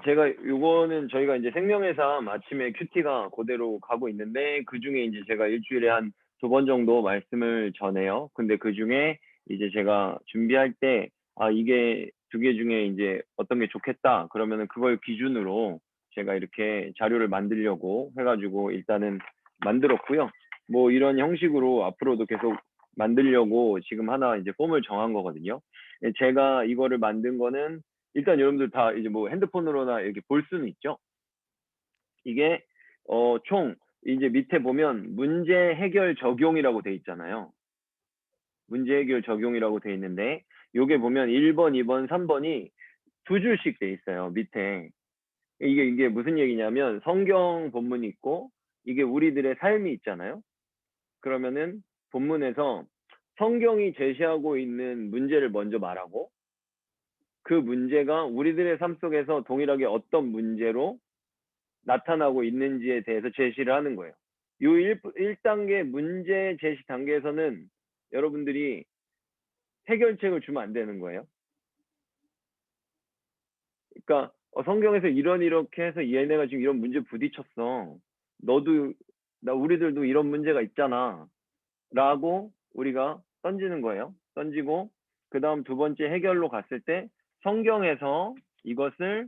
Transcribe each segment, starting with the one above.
제가 요거는 저희가 이제 생명회사 아침에 큐티가 그대로 가고 있는데 그중에 이제 제가 일주일에 한 2번 정도 말씀을 전해요. 근데 그중에 이제 제가 준비할 때 '아 이게 2개 중에 이제 어떤 게 좋겠다.' 그러면은 그걸 기준으로 제가 이렇게 자료를 만들려고 해 가지고 일단은 만들었고요. 뭐 이런 형식으로 앞으로도 계속 만들려고 지금 하나 이제 폼을 정한 거거든요. 예, 제가 이거를 만든 거는 일단 여러분들 다 이제 뭐 핸드폰으로나 이렇게 볼 수는 있죠. 이게 총 이제 밑에 보면 문제 해결 적용이라고 돼 있잖아요. 문제 해결 적용이라고 돼 있는데 요게 보면 1 번, 2 번, 3 번이 2줄씩 돼 있어요, 밑에. 이게 무슨 얘기냐면 성경 본문이 있고 이게 우리들의 삶이 있잖아요. 그러면은 본문에서 성경이 제시하고 있는 문제를 먼저 말하고 그 문제가 우리들의 삶 속에서 동일하게 어떤 문제로 나타나고 있는지에 대해서 제시를 하는 거예요. 요 1단계 문제 제시 단계에서는 여러분들이 해결책을 주면 안 되는 거예요. 그러니까 성경에서 이렇게 해서 얘네가 지금 이런 문제 부딪혔어. 너도 우리들도 이런 문제가 있잖아. 라고 우리가 던지는 거예요. 던지고 그다음 2번째 해결로 갔을 때 성경에서 이것을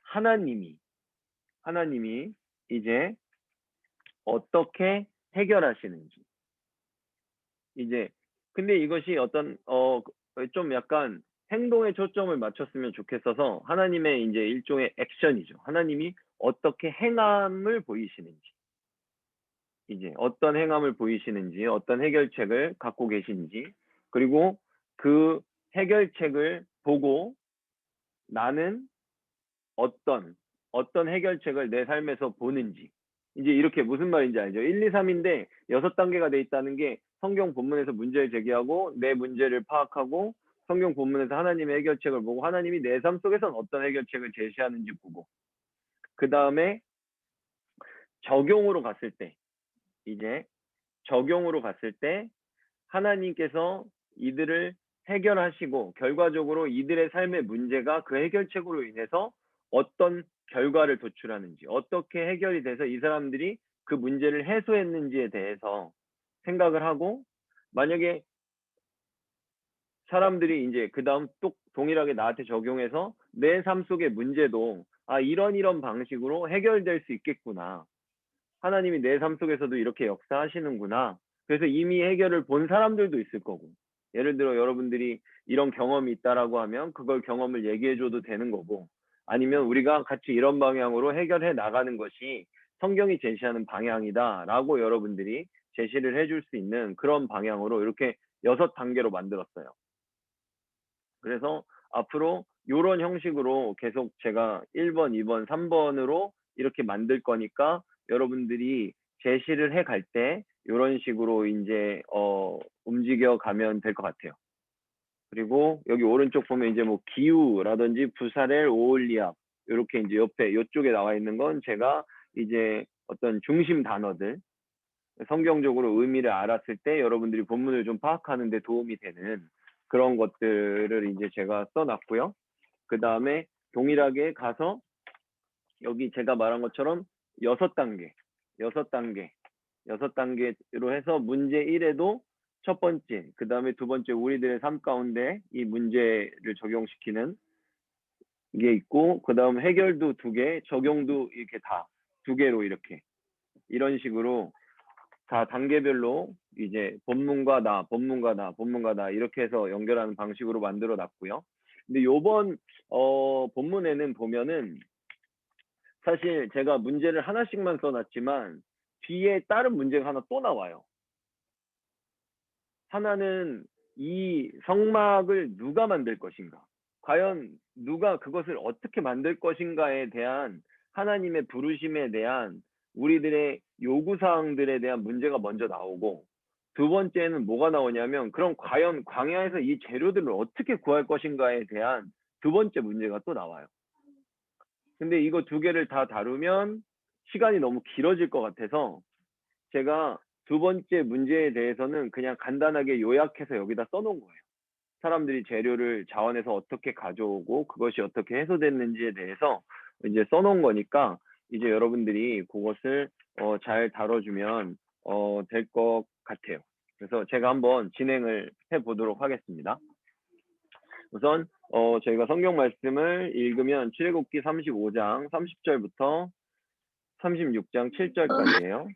하나님이 하나님이 이제 어떻게 해결하시는지. 이제 근데 이것이 어떤 좀 약간 행동에 초점을 맞췄으면 좋겠어서 하나님의 이제 일종의 액션이죠. 하나님이 어떻게 행함을 보이시는지. 이제 어떤 행함을 보이시는지, 어떤 해결책을 갖고 계신지, 그리고 그 해결책을 보고 나는 어떤, 어떤 해결책을 내 삶에서 보는지. 이제 이렇게 무슨 말인지 알죠? 1, 2, 3인데 6단계가 돼 있다는 게 성경 본문에서 문제를 제기하고 내 문제를 파악하고 성경 본문에서 하나님의 해결책을 보고 하나님이 내 삶 속에서는 어떤 해결책을 제시하는지 보고 그 다음에 적용으로 갔을 때 이제 적용으로 갔을 때 하나님께서 이들을 해결하시고 결과적으로 이들의 삶의 문제가 그 해결책으로 인해서 어떤 결과를 도출하는지 어떻게 해결이 돼서 이 사람들이 그 문제를 해소했는지에 대해서 생각을 하고 만약에 사람들이 이제 그다음 또 동일하게 나한테 적용해서 내 삶 속의 문제도 이런 방식으로 해결될 수 있겠구나. 하나님이 내 삶 속에서도 이렇게 역사하시는구나. 그래서 이미 해결을 본 사람들도 있을 거고. 예를 들어 여러분들이 이런 경험이 있다라고 하면 그걸 경험을 얘기해 줘도 되는 거고. 아니면 우리가 같이 이런 방향으로 해결해 나가는 것이 성경이 제시하는 방향이다라고 여러분들이 제시를 해줄 수 있는 그런 방향으로 이렇게 6단계로 만들었어요. 그래서 앞으로 요런 형식으로 계속 제가 1번, 2번, 3번으로 이렇게 만들 거니까 여러분들이 제시를 해 갈 때 요런 식으로 인제 움직여 가면 될 것 같아요. 그리고 여기 오른쪽 보면 이제 뭐 기후라든지 부사렐, 오올리압 요렇게 인제 옆에 요쪽에 나와 있는 건 제가 이제 어떤 중심 단어들 성경적으로 의미를 알았을 때 여러분들이 본문을 좀 파악하는 데 도움이 되는 그런 것들을 이제 제가 써 놨고요. 그다음에 동일하게 가서 여기 제가 말한 것처럼 6단계, 6단계, 6단계로 해서 문제 1에도 첫 번째, 그다음에 두 번째 우리들의 삶 가운데 이 문제를 적용시키는 게 있고 그다음 해결도 2개, 적용도 이렇게 다 2개로 이렇게 이런 식으로 다 단계별로 이제 본문과 나, 본문과 나, 본문과 나 이렇게 해서 연결하는 방식으로 만들어 놨고요. 근데 요번 본문에는 보면은 사실 제가 문제를 하나씩만 써 놨지만 뒤에 다른 문제가 하나 또 나와요. 하나는 이 성막을 누가 만들 것인가? 과연 누가 그것을 어떻게 만들 것인가에 대한 하나님의 부르심에 대한 우리들의 요구사항들에 대한 문제가 먼저 나오고 두 번째는 뭐가 나오냐면 그럼 과연 광야에서 이 재료들을 어떻게 구할 것인가에 대한 두 번째 문제가 또 나와요. 근데 이거 2개를 다 다루면 시간이 너무 길어질 것 같아서 제가 두 번째 문제에 대해서는 그냥 간단하게 요약해서 여기다 써놓은 거예요. 사람들이 재료를 자원에서 어떻게 가져오고 그것이 어떻게 해소됐는지에 대해서 이제 써놓은 거니까 이제 여러분들이 그것을 잘 다뤄주면 될 것 같아요. 그래서 제가 한번 진행을 해보도록 하겠습니다. 우선 저희가 성경 말씀을 읽으면 출애굽기 35장 30절부터 36장 7절까지예요.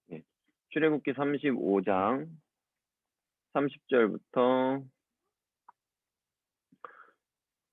네. 출애굽기 35장 30절부터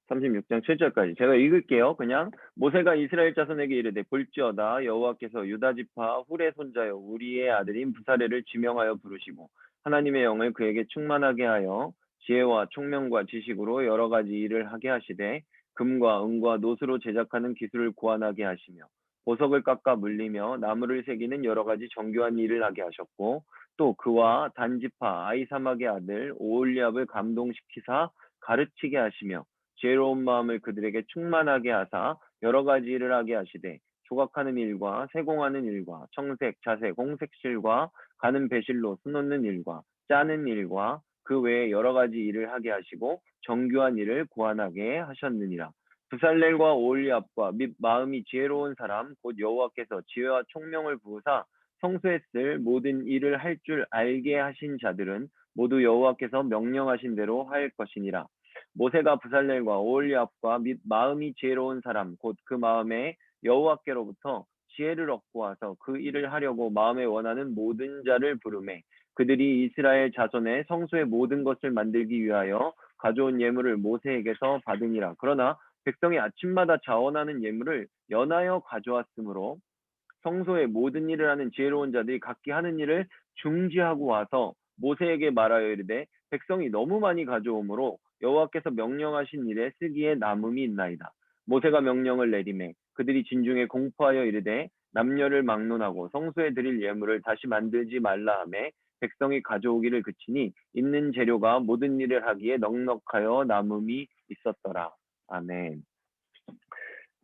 36장 7절까지 제가 읽을게요. 그냥 모세가 이스라엘 자손에게 이르되 볼지어다 여호와께서 유다 지파 훌의 손자여 우리의 아들인 부사레를 지명하여 부르시고 하나님의 영을 그에게 충만하게 하여 지혜와 총명과 지식으로 여러 가지 일을 하게 하시되 금과 은과 노수로 제작하는 기술을 고안하게 하시며 보석을 깎아 물리며 나무를 새기는 여러 가지 정교한 일을 하게 하셨고 또 그와 단지파 아이사막의 아들 오홀리압을 감동시키사 가르치게 하시며 지혜로운 마음을 그들에게 충만하게 하사 여러 가지 일을 하게 하시되 조각하는 일과 세공하는 일과 청색, 자색, 홍색실과 가는 배실로 수놓는 일과 짜는 일과 그 외에 여러 가지 일을 하게 하시고 정교한 일을 고안하게 하셨느니라. 부살렐과 오홀리압과 및 마음이 지혜로운 사람 곧 여호와께서 지혜와 총명을 부으사 성소에 쓸 모든 일을 할 줄 알게 하신 자들은 모두 여호와께서 명령하신 대로 할 것이니라. 모세가 부살렐과 오홀리압과 및 마음이 지혜로운 사람 곧 그 마음에 여호와께로부터 지혜를 얻고 와서 그 일을 하려고 마음에 원하는 모든 자를 부르매 그들이 이스라엘 자손의 성소의 모든 것을 만들기 위하여 가져온 예물을 모세에게서 받으니라. 그러나 백성이 아침마다 자원하는 예물을 연하여 가져왔으므로 성소의 모든 일을 하는 지혜로운 자들이 각기 하는 일을 중지하고 와서 모세에게 말하여 이르되 백성이 너무 많이 가져오므로 여호와께서 명령하신 일에 쓰기에 남음이 있나이다. 모세가 명령을 내리매 그들이 진중에 공포하여 이르되 남녀를 막론하고 성소에 드릴 예물을 다시 만들지 말라 하매 백성이 가져오기를 그치니 있는 재료가 모든 일을 하기에 넉넉하여 남음이 있었더라. 아멘.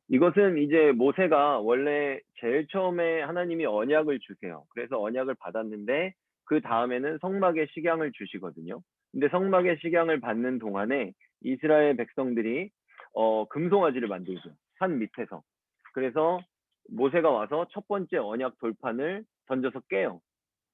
이것은 이제 모세가 원래 제일 처음에 하나님이 언약을 주세요. 그래서 언약을 받았는데 그 다음에는 성막의 식양을 주시거든요. 근데 성막의 식양을 받는 동안에 이스라엘 백성들이 금송아지를 만들죠. 산 밑에서. 그래서 모세가 와서 첫 번째 언약 돌판을 던져서 깨요.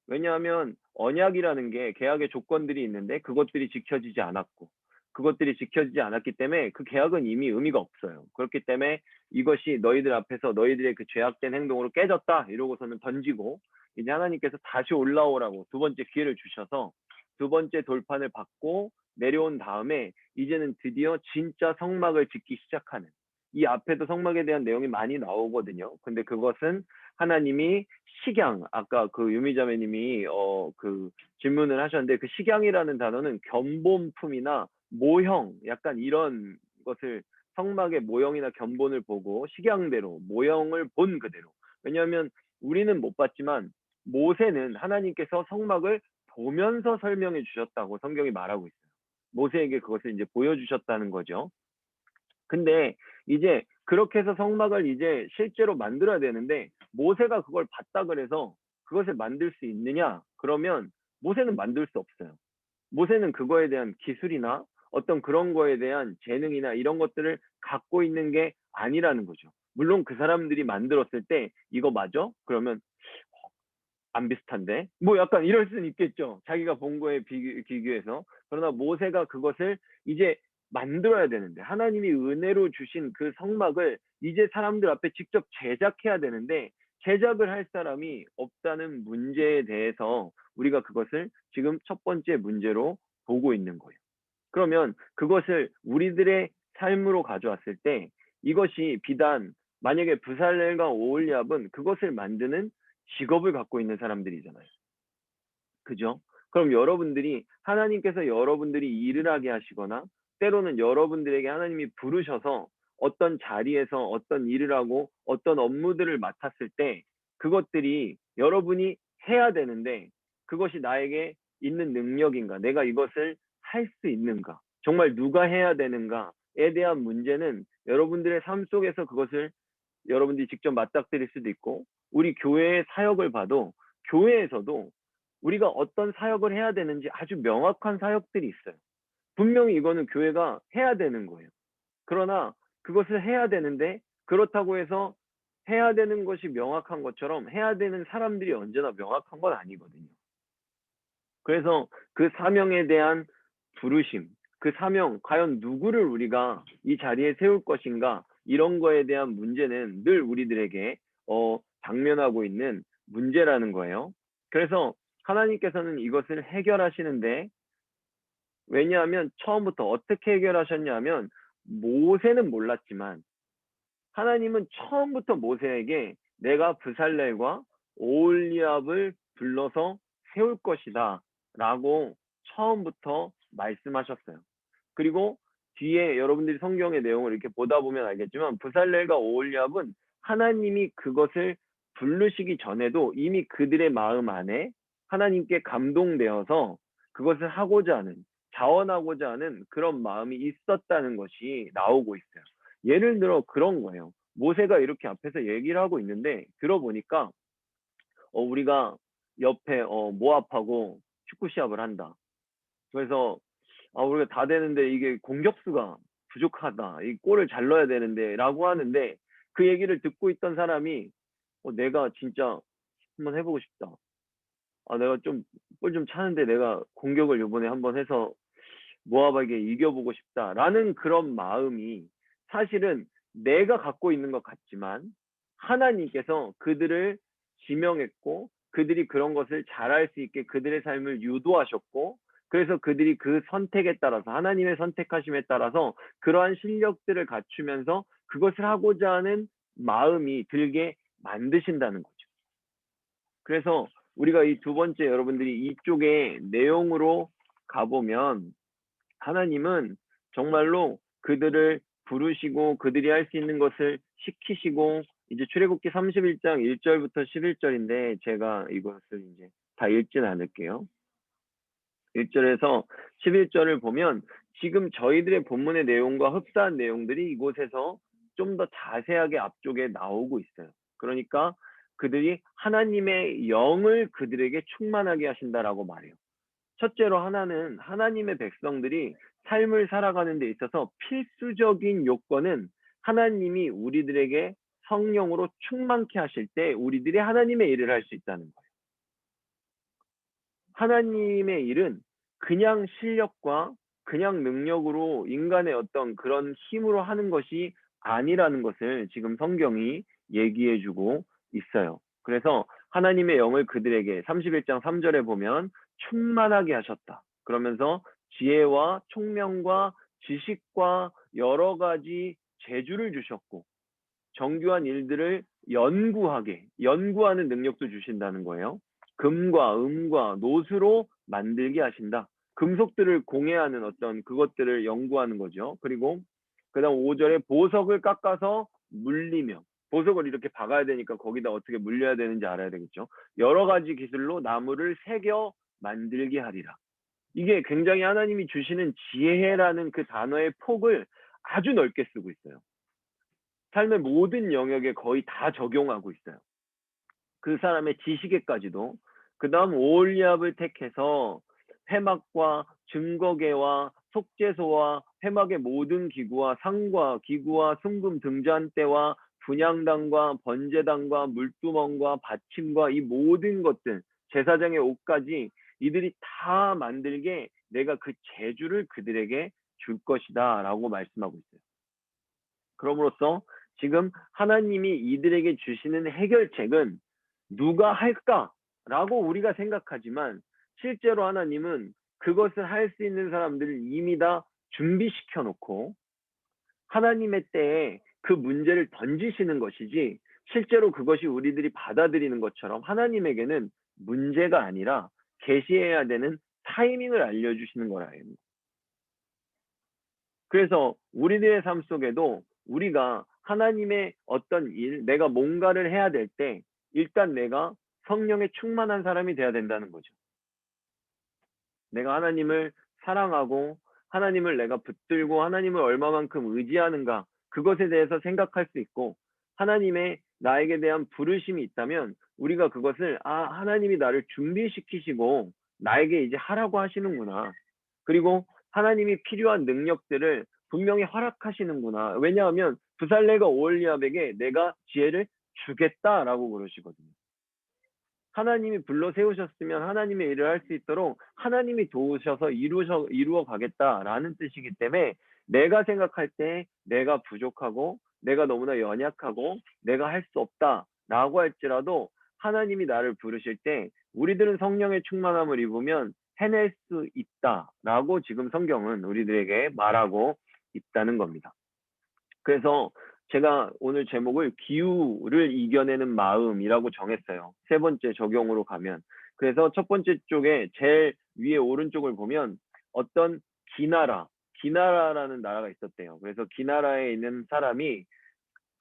왜냐하면 언약이라는 게 계약의 조건들이 있는데 그것들이 지켜지지 않았고 그것들이 지켜지지 않았기 때문에 그 계약은 이미 의미가 없어요. 그렇기 때문에 이것이 너희들 앞에서 너희들의 그 죄악된 행동으로 깨졌다 이러고서는 던지고 이제 하나님께서 다시 올라오라고 두 번째 기회를 주셔서 두 번째 돌판을 받고 내려온 다음에 이제는 드디어 진짜 성막을 짓기 시작하는 이 앞에도 성막에 대한 내용이 많이 나오거든요. 근데 그것은 하나님이 식양, 아까 그 유미자매님이 그 질문을 하셨는데 그 식양이라는 단어는 견본품이나 모형, 약간 이런 것을 성막의 모형이나 견본을 보고 식양대로 모형을 본 그대로. 왜냐하면 우리는 못 봤지만 모세는 하나님께서 성막을 보면서 설명해 주셨다고 성경이 말하고 있어요. 모세에게 그것을 이제 보여주셨다는 거죠. 근데 이제 그렇게 해서 성막을 이제 실제로 만들어야 되는데 모세가 그걸 봤다 그래서 그것을 만들 수 있느냐? 그러면 모세는 만들 수 없어요. 모세는 그거에 대한 기술이나 어떤 그런 거에 대한 재능이나 이런 것들을 갖고 있는 게 아니라는 거죠. 물론 그 사람들이 만들었을 때 이거 맞아? 그러면 안 비슷한데? 뭐 약간 이럴 수는 있겠죠. 자기가 본 거에 비교해서. 그러나 모세가 그것을 이제 만들어야 되는데 하나님이 은혜로 주신 그 성막을 이제 사람들 앞에 직접 제작해야 되는데 제작을 할 사람이 없다는 문제에 대해서 우리가 그것을 지금 첫 번째 문제로 보고 있는 거예요. 그러면 그것을 우리들의 삶으로 가져왔을 때 이것이 비단 만약에 부살렐과 오홀리압은 그것을 만드는 직업을 갖고 있는 사람들이잖아요. 그죠? 그럼 여러분들이 하나님께서 여러분들이 일을 하게 하시거나 때로는 여러분들에게 하나님이 부르셔서 어떤 자리에서 어떤 일을 하고 어떤 업무들을 맡았을 때 그것들이 여러분이 해야 되는데 그것이 나에게 있는 능력인가? 내가 이것을 할 수 있는가? 정말 누가 해야 되는가에 대한 문제는 여러분들의 삶 속에서 그것을 여러분들이 직접 맞닥뜨릴 수도 있고 우리 교회의 사역을 봐도 교회에서도 우리가 어떤 사역을 해야 되는지 아주 명확한 사역들이 있어요. 분명히 이거는 교회가 해야 되는 거예요. 그러나 그것을 해야 되는데 그렇다고 해서 해야 되는 것이 명확한 것처럼 해야 되는 사람들이 언제나 명확한 건 아니거든요. 그래서 그 사명에 대한 부르심, 그 사명, 과연 누구를 우리가 이 자리에 세울 것인가, 이런 거에 대한 문제는 늘 우리들에게 당면하고 있는 문제라는 거예요. 그래서 하나님께서는 이것을 해결하시는데, 왜냐하면 처음부터 어떻게 해결하셨냐면, 모세는 몰랐지만 하나님은 처음부터 모세에게 내가 브살렐과 오홀리압을 불러서 세울 것이다 라고 처음부터 말씀하셨어요. 그리고 뒤에 여러분들이 성경의 내용을 이렇게 보다 보면 알겠지만 브살렐과 오홀리압은 하나님이 그것을 부르시기 전에도 이미 그들의 마음 안에 하나님께 감동되어서 그것을 하고자 하는, 자원하고자 하는 그런 마음이 있었다는 것이 나오고 있어요. 예를 들어 그런 거예요. 모세가 이렇게 앞에서 얘기를 하고 있는데 들어보니까 우리가 옆에 모압하고 축구 시합을 한다. 그래서 우리가 다 되는데 이게 공격수가 부족하다. 이 골을 잘 넣어야 되는데 라고 하는데, 그 얘기를 듣고 있던 사람이 내가 진짜 한번 해보고 싶다. 내가 좀 골 좀 차는데 내가 공격을 요번에 한번 해서 모압에게 이겨보고 싶다라는 그런 마음이 사실은 내가 갖고 있는 것 같지만 하나님께서 그들을 지명했고 그들이 그런 것을 잘할 수 있게 그들의 삶을 유도하셨고, 그래서 그들이 그 선택에 따라서, 하나님의 선택하심에 따라서 그러한 실력들을 갖추면서 그것을 하고자 하는 마음이 들게 만드신다는 거죠. 그래서 우리가 이 두 번째, 여러분들이 이쪽의 내용으로 가보면 하나님은 정말로 그들을 부르시고 그들이 할 수 있는 것을 시키시고, 이제 출애굽기 31장 1절부터 11절인데 제가 이것을 이제 다 읽진 않을게요. 1절에서 11절을 보면 지금 저희들의 본문의 내용과 흡사한 내용들이 이곳에서 좀 더 자세하게 앞쪽에 나오고 있어요. 그러니까 그들이 하나님의 영을 그들에게 충만하게 하신다라고 말해요. 첫째로 하나는 하나님의 백성들이 삶을 살아가는 데 있어서 필수적인 요건은 하나님이 우리들에게 성령으로 충만케 하실 때 우리들이 하나님의 일을 할 수 있다는 거예요. 하나님의 일은 그냥 실력과 그냥 능력으로, 인간의 어떤 그런 힘으로 하는 것이 아니라는 것을 지금 성경이 얘기해주고 있어요. 그래서 하나님의 영을 그들에게 31장 3절에 보면 충만하게 하셨다. 그러면서 지혜와 총명과 지식과 여러 가지 재주를 주셨고 정교한 일들을 연구하는 능력도 주신다는 거예요. 금과 음과 노수로 만들게 하신다. 금속들을 공예하는 어떤 그것들을 연구하는 거죠. 그리고 그다음 5절에 보석을 깎아서 물리며, 보석을 이렇게 박아야 되니까 거기다 어떻게 물려야 되는지 알아야 되겠죠. 여러 가지 기술로 나무를 새겨 만들게 하리라. 이게 굉장히 하나님이 주시는 지혜라는 그 단어의 폭을 아주 넓게 쓰고 있어요. 삶의 모든 영역에 거의 다 적용하고 있어요. 그 사람의 지식에까지도. 그 다음 오홀리압을 택해서 회막과 증거계와 속죄소와 회막의 모든 기구와 상과 기구와 순금 등잔대와 분향단과 번제단과 물두멍과 받침과 이 모든 것들, 제사장의 옷까지 이들이 다 만들게 내가 그 재주를 그들에게 줄 것이다 라고 말씀하고 있어요. 그럼으로써 지금 하나님이 이들에게 주시는 해결책은 누가 할까라고 우리가 생각하지만 실제로 하나님은 그것을 할 수 있는 사람들을 이미 다 준비시켜 놓고 하나님의 때에 그 문제를 던지시는 것이지, 실제로 그것이 우리들이 받아들이는 것처럼 하나님에게는 문제가 아니라 계시해야 되는 타이밍을 알려주시는 거라요. 그래서 우리들의 삶 속에도 우리가 하나님의 어떤 일, 내가 뭔가를 해야 될 때 일단 내가 성령에 충만한 사람이 돼야 된다는 거죠. 내가 하나님을 사랑하고 하나님을 내가 붙들고 하나님을 얼마만큼 의지하는가, 그것에 대해서 생각할 수 있고, 하나님의 나에게 대한 부르심이 있다면 우리가 그것을 하나님이 나를 준비시키시고 나에게 이제 하라고 하시는구나. 그리고 하나님이 필요한 능력들을 분명히 허락하시는구나. 왜냐하면 부살레가 오홀리압에게 내가 지혜를 주겠다라고 그러시거든요. 하나님이 불러 세우셨으면 하나님의 일을 할 수 있도록 하나님이 도우셔서 이루어 가겠다라는 뜻이기 때문에 내가 생각할 때 내가 부족하고 내가 너무나 연약하고 내가 할 수 없다라고 할지라도 하나님이 나를 부르실 때 우리들은 성령의 충만함을 입으면 해낼 수 있다라고 지금 성경은 우리들에게 말하고 있다는 겁니다. 그래서 제가 오늘 제목을 기후를 이겨내는 마음이라고 정했어요. 세 번째 적용으로 가면. 그래서 첫 번째 쪽에 제일 위에 오른쪽을 보면 어떤 기나라라는 나라가 있었대요. 그래서 기나라에 있는 사람이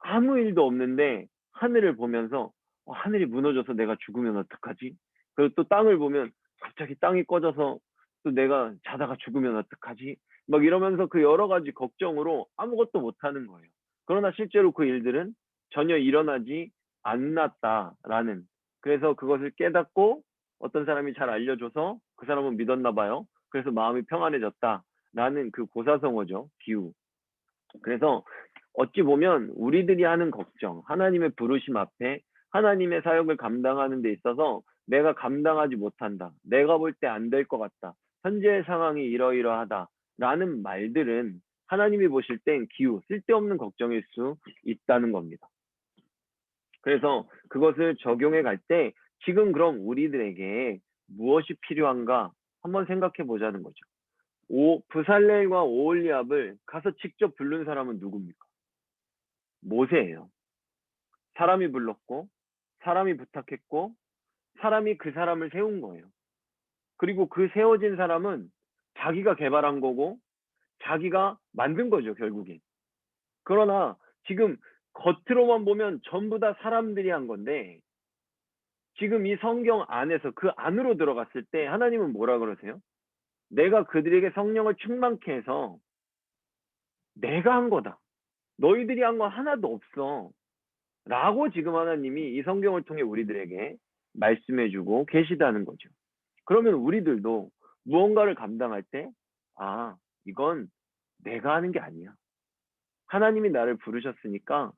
아무 일도 없는데 하늘을 보면서 하늘이 무너져서 내가 죽으면 어떡하지? 그리고 또 땅을 보면 갑자기 땅이 꺼져서 또 내가 자다가 죽으면 어떡하지? 막 이러면서 그 여러 가지 걱정으로 아무것도 못하는 거예요. 그러나 실제로 그 일들은 전혀 일어나지 않았다라는. 그래서 그것을 깨닫고 어떤 사람이 잘 알려줘서 그 사람은 믿었나 봐요. 그래서 마음이 평안해졌다라는 그 고사성어죠. 기후. 그래서 어찌 보면 우리들이 하는 걱정, 하나님의 부르심 앞에 하나님의 사역을 감당하는 데 있어서 내가 감당하지 못한다. 내가 볼 때 안 될 것 같다. 현재의 상황이 이러이러하다라는 말들은 하나님이 보실 땐 기우, 쓸데없는 걱정일 수 있다는 겁니다. 그래서 그것을 적용해 갈 때 지금 그럼 우리들에게 무엇이 필요한가 한번 생각해 보자는 거죠. 부살렐과 오홀리압을 가서 직접 부른 사람은 누굽니까? 모세예요. 사람이 불렀고 사람이 부탁했고 사람이 그 사람을 세운 거예요. 그리고 그 세워진 사람은 자기가 개발한 거고 자기가 만든 거죠, 결국엔. 그러나 지금 겉으로만 보면 전부 다 사람들이 한 건데 지금 이 성경 안에서 그 안으로 들어갔을 때 하나님은 뭐라 그러세요? 내가 그들에게 성령을 충만케 해서 내가 한 거다. 너희들이 한 거 하나도 없어. 라고 지금 하나님이 이 성경을 통해 우리들에게 말씀해주고 계시다는 거죠. 그러면 우리들도 무언가를 감당할 때, 이건 내가 하는 게 아니야. 하나님이 나를 부르셨으니까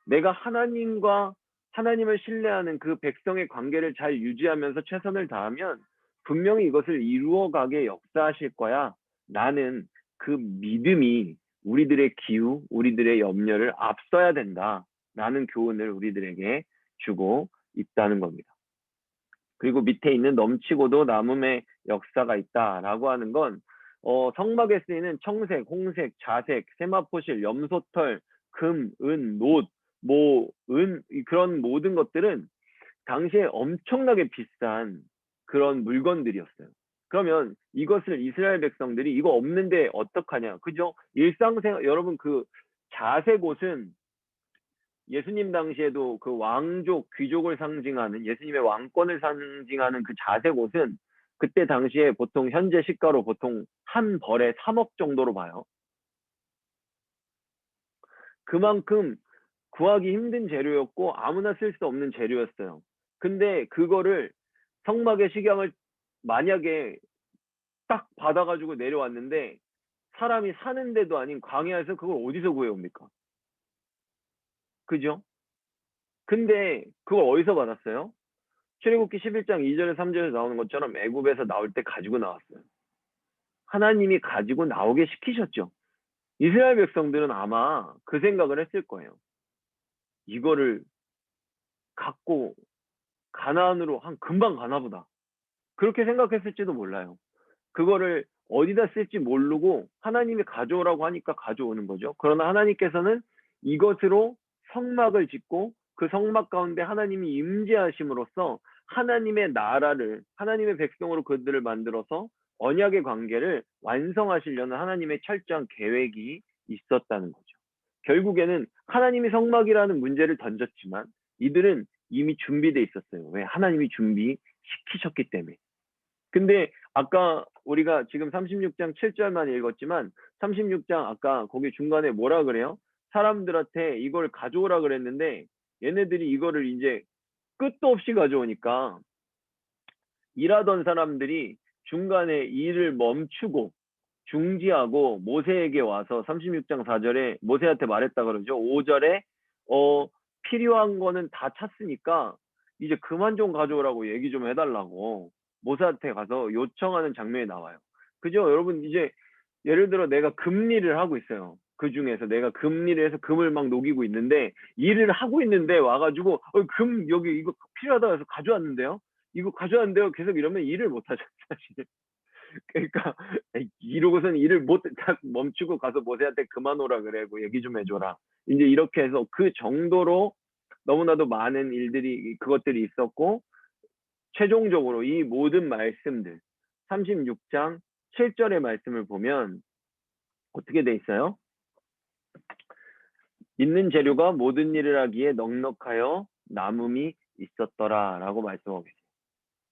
내가 하나님과 하나님을 신뢰하는 그 백성의 관계를 잘 유지하면서 최선을 다하면 분명히 이것을 이루어가게 역사하실 거야. 나는 그 믿음이 우리들의 기후, 우리들의 염려를 앞서야 된다. 라는 교훈을 우리들에게 주고 있다는 겁니다. 그리고 밑에 있는 넘치고도 남음의 역사가 있다라고 하는 건 성막에 쓰이는 청색, 홍색, 자색, 세마포실, 염소털, 금, 은, 놋, 그런 모든 것들은 당시에 엄청나게 비싼 그런 물건들이었어요. 그러면 이것을 이스라엘 백성들이 이거 없는데 어떡하냐, 그죠? 일상생활, 여러분 그 자색 옷은 예수님 당시에도 그 왕족, 귀족을 상징하는 예수님의 왕권을 상징하는 그 자색 옷은 그때 당시에 보통 현재 시가로 보통 한 벌에 3억 정도로 봐요. 그만큼 구하기 힘든 재료였고 아무나 쓸 수 없는 재료였어요. 근데 그거를 성막의 식양을 만약에 딱 받아가지고 내려왔는데 사람이 사는 데도 아닌 광야에서 그걸 어디서 구해옵니까? 그죠? 근데 그걸 어디서 받았어요? 출애굽기 11장 2절에 3절에 나오는 것처럼 애굽에서 나올 때 가지고 나왔어요. 하나님이 가지고 나오게 시키셨죠. 이스라엘 백성들은 아마 그 생각을 했을 거예요. 이거를 갖고 가나안으로 금방 가나 보다. 그렇게 생각했을지도 몰라요. 그거를 어디다 쓸지 모르고 하나님이 가져오라고 하니까 가져오는 거죠. 그러나 하나님께서는 이것으로 성막을 짓고 그 성막 가운데 하나님이 임재하심으로써 하나님의 나라를, 하나님의 백성으로 그들을 만들어서 언약의 관계를 완성하시려는 하나님의 철저한 계획이 있었다는 거죠. 결국에는 하나님이 성막이라는 문제를 던졌지만 이들은 이미 준비돼 있었어요. 왜? 하나님이 준비시키셨기 때문에. 근데 아까 우리가 지금 36장 7절만 읽었지만 36장 아까 거기 중간에 뭐라 그래요? 사람들한테 이걸 가져오라 그랬는데 얘네들이 이거를 이제 끝도 없이 가져오니까 일하던 사람들이 중간에 일을 멈추고 중지하고 모세에게 와서 36장 4절에 모세한테 말했다 그러죠. 5절에 필요한 거는 다 찼으니까 이제 그만 좀 가져오라고 얘기 좀 해달라고 모세한테 가서 요청하는 장면이 나와요. 그죠? 여러분 이제 예를 들어 내가 금리를 하고 있어요. 그 중에서 내가 금리를 해서 금을 막 녹이고 있는데 일을 하고 있는데 와가지고 금 여기 이거 필요하다 해서 가져왔는데요. 이거 가져왔는데요. 계속 이러면 일을 못 하죠, 사실. 그러니까 이러고선 일을 못 딱 멈추고 가서 모세한테 그만 오라 그래, 뭐 얘기 좀 해줘라. 이제 이렇게 해서 그 정도로 너무나도 많은 일들이 그것들이 있었고 최종적으로 이 모든 말씀들 36장 7절의 말씀을 보면 어떻게 돼 있어요? 있는 재료가 모든 일을 하기에 넉넉하여 남음이 있었더라라고 말씀하고 계세요.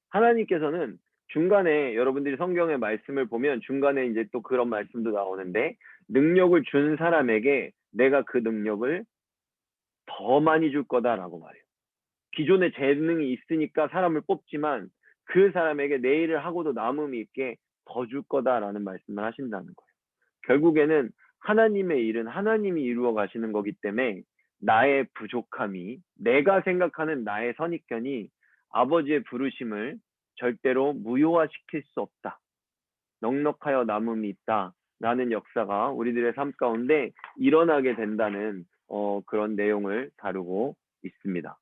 하나님께서는 중간에 여러분들이 성경의 말씀을 보면 중간에 이제 또 그런 말씀도 나오는데 능력을 준 사람에게 내가 그 능력을 더 많이 줄 거다라고 말해요. 기존에 재능이 있으니까 사람을 뽑지만 그 사람에게 내 일을 하고도 남음이 있게 더 줄 거다라는 말씀을 하신다는 거예요. 결국에는 하나님의 일은 하나님이 이루어 가시는 거기 때문에 나의 부족함이 내가 생각하는 나의 선입견이 아버지의 부르심을 절대로 무효화시킬 수 없다. 넉넉하여 남음이 있다. 라는 역사가 우리들의 삶 가운데 일어나게 된다는 그런 내용을 다루고 있습니다.